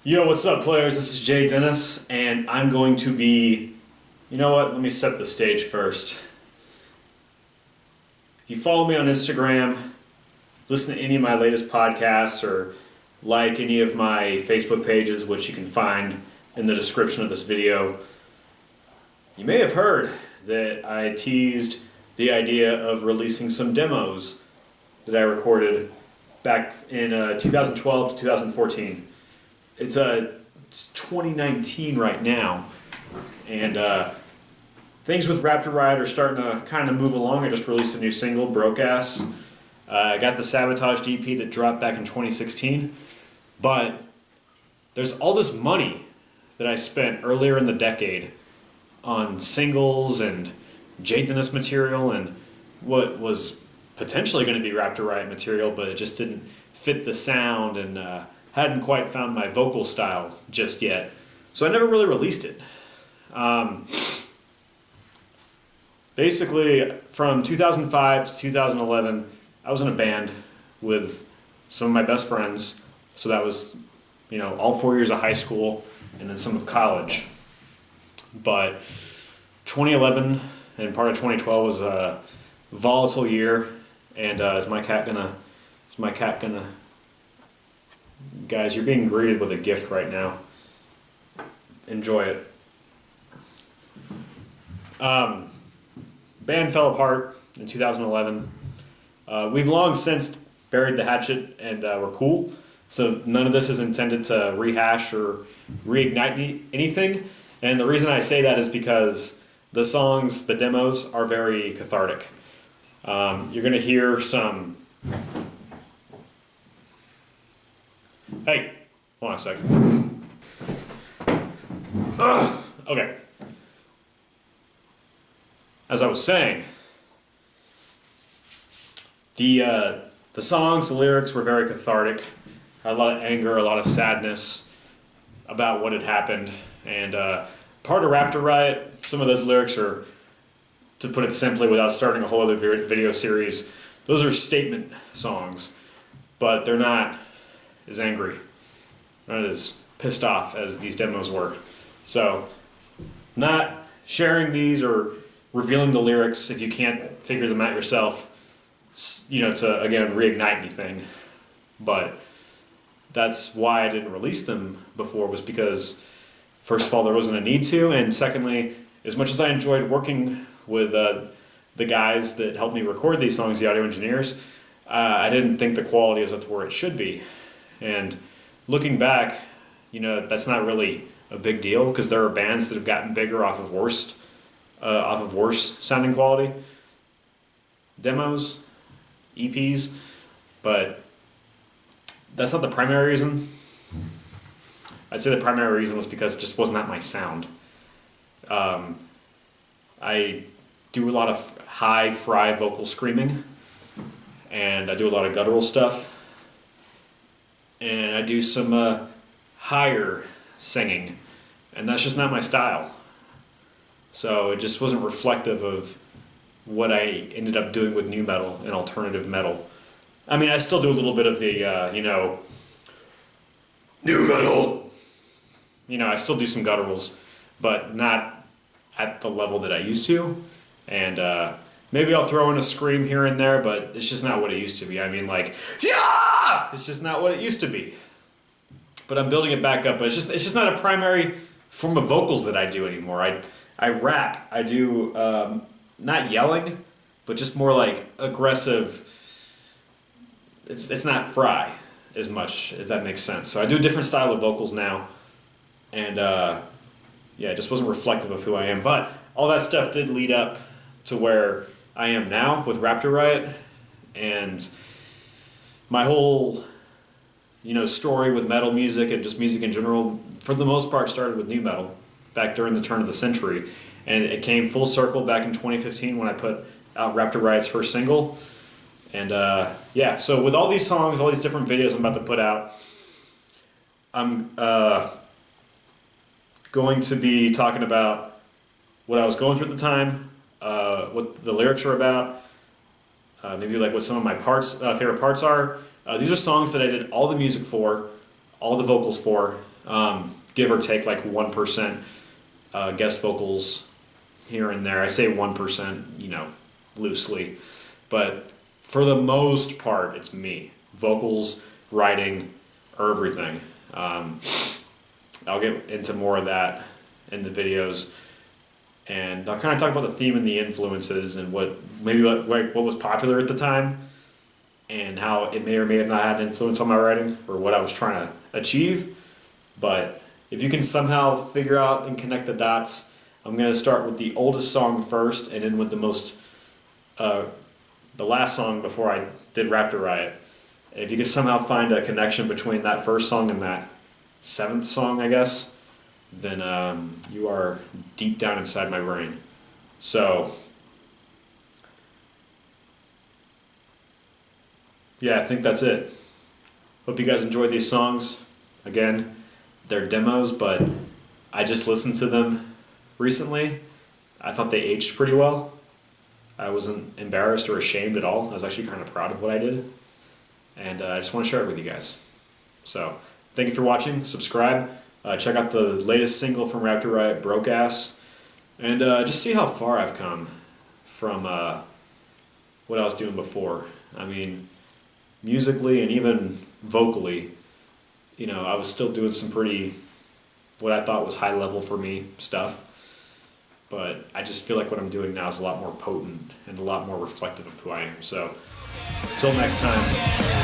Yo, what's up, players? This is JayDennis, and I'm going to be... You know what? Let me set the stage first. If you follow me on Instagram, listen to any of my latest podcasts, or like any of my Facebook pages, which you can find in the description of this video, you may have heard that I teased the idea of releasing some demos that I recorded back in 2012 to 2014. It's 2019 right now, and things with Raptor Riot are starting to kind of move along. I just released a new single, Broke Ass. I got the Sabotage EP that dropped back in 2016, but there's all this money that I spent earlier in the decade on singles and JayDennis material and what was potentially going to be Raptor Riot material, but it just didn't fit the sound and hadn't quite found my vocal style just yet. So I never really released it. Basically, from 2005 to 2011, I was in a band with some of my best friends. So that was, all 4 years of high school and then some of college. But 2011 and part of 2012 was a volatile year. And is my cat gonna? Guys, you're being greeted with a gift right now. Enjoy it. Band fell apart in 2011. We've long since buried the hatchet and we're cool. So none of this is intended to rehash or reignite anything. And the reason I say that is because the songs, the demos, are very cathartic. You're going to hear some... Hey, hold on a second. Okay. As I was saying, the songs, the lyrics were very cathartic. Had a lot of anger, a lot of sadness about what had happened. And part of Raptor Riot, some of those lyrics are, to put it simply without starting a whole other video series, those are statement songs. But they're not as angry, not as pissed off as these demos were. So, not sharing these or revealing the lyrics if you can't figure them out yourself, to, again, reignite anything. But that's why I didn't release them before, was because, first of all, there wasn't a need to, and secondly, as much as I enjoyed working with the guys that helped me record these songs, the audio engineers, I didn't think the quality was up to where it should be. And looking back, that's not really a big deal, because there are bands that have gotten bigger off of worse sounding quality demos, EPs, but that's not the primary reason. I'd say the primary reason was because it just was not my sound. I do a lot of high fry vocal screaming, and I do a lot of guttural stuff, and I do some higher singing, and that's just not my style. So it just wasn't reflective of what I ended up doing with nu metal and alternative metal. I mean, I still do a little bit of the, nu metal. I still do some gutturals, but not at the level that I used to. And maybe I'll throw in a scream here and there, but it's just not what it used to be. I mean, yeah! It's just not what it used to be. But I'm building it back up. But it's just not a primary form of vocals that I do anymore. I rap. I do not yelling, but just more like aggressive. It's not fry as much, if that makes sense. So I do a different style of vocals now, and it just wasn't reflective of who I am. But all that stuff did lead up to where I am now with Raptor Riot, and my whole story with metal music and just music in general, for the most part, started with nu metal back during the turn of the century, and it came full circle back in 2015 when I put out Raptor Riot's first single. And so with all these songs, all these different videos I'm about to put out, I'm going to be talking about what I was going through at the time, what the lyrics are about, maybe like what some of my favorite parts are, These are songs that I did all the music for, all the vocals for, give or take like 1% guest vocals here and there. I say 1%, loosely. But for the most part, it's me. Vocals, writing, everything. I'll get into more of that in the videos. And I'll kind of talk about the theme and the influences and what was popular at the time and how it may or may have not had an influence on my writing or what I was trying to achieve. But if you can somehow figure out and connect the dots, I'm going to start with the oldest song first and then with the last song before I did Raptor Riot. And if you can somehow find a connection between that first song and that 7th song, I guess, then you are deep down inside my brain. So, yeah, I think that's it. Hope you guys enjoy these songs. Again, they're demos, but I just listened to them recently. I thought they aged pretty well. I wasn't embarrassed or ashamed at all. I was actually kind of proud of what I did. And I just want to share it with you guys. So, thank you for watching. Subscribe. Check out the latest single from Raptor Riot, Broke Ass. And just see how far I've come from what I was doing before. I mean, musically and even vocally, I was still doing some pretty, what I thought was high level for me stuff. But I just feel like what I'm doing now is a lot more potent and a lot more reflective of who I am. So, until next time.